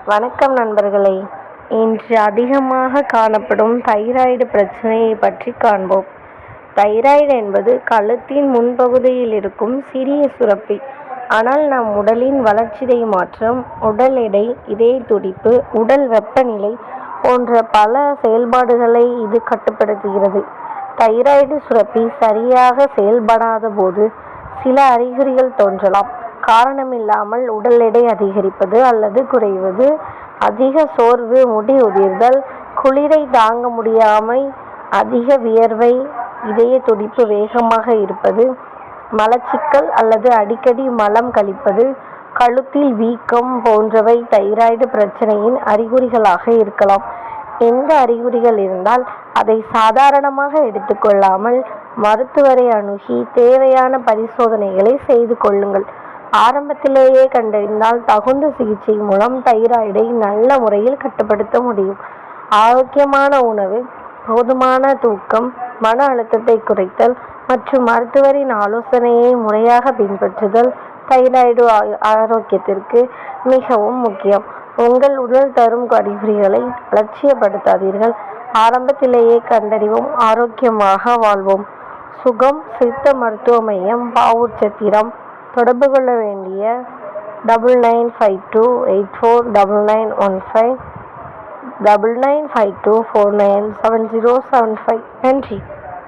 வணக்கம் நண்பர்களே. இன்று அதிகமாக காணப்படும் தைராய்டு பிரச்சனையை பற்றி காண்போம். தைராய்டு என்பது கழுத்தின் முன்பகுதியில் இருக்கும் சிறிய சுரப்பி. ஆனால் நம் உடலின் வளர்சிதை மாற்றம், உடல் எடை, இதய துடிப்பு, உடல் வெப்பநிலை போன்ற பல செயல்பாடுகளை இது கட்டுப்படுத்துகிறது. தைராய்டு சுரப்பி சரியாக செயல்படாத போது சில அறிகுறிகள் தோன்றலாம். காரணமில்லாமல் உடல் எடை அதிகரிப்பது அல்லது குறைவது, அதிக சோர்வு, முடி உதிர்தல், குளிரை தாங்க முடியாமை, அதிக வியர்வை, இதய துடிப்பு வேகமாக இருப்பது, மலச்சிக்கல் அல்லது அடிக்கடி மலம் கழிப்பது, கழுத்தில் வீக்கம் போன்றவை தைராய்டு பிரச்சனையின் அறிகுறிகளாக இருக்கலாம். எந்த அறிகுறிகள் இருந்தால் அதை சாதாரணமாக எடுத்துக்கொள்ளாமல் மருத்துவரை அணுகி தேவையான பரிசோதனைகளை செய்து கொள்ளுங்கள். ஆரம்பத்திலேயே கண்டறிந்தால் தகுந்த சிகிச்சை மூலம் தைராய்டை நல்ல முறையில் கட்டுப்படுத்த முடியும். ஆரோக்கியமான உணவு, போதுமான தூக்கம், மன அழுத்தத்தை குறைத்தல் மற்றும் மருத்துவரின் ஆலோசனையை முறையாக பின்பற்றுதல் தைராய்டு ஆரோக்கியத்திற்கு மிகவும் முக்கியம். உங்கள் உடல் தரும் அறிகுறிகளை அலட்சியப்படுத்தாதீர்கள். ஆரம்பத்திலேயே கண்டறிவோம், ஆரோக்கியமாக வாழ்வோம். சுகம் சித்த மருத்துவ மையம், பாவூர் சத்திரம். தொடர்பு கொள்ள வேண்டிய 9952849915 9952497075. நன்றி.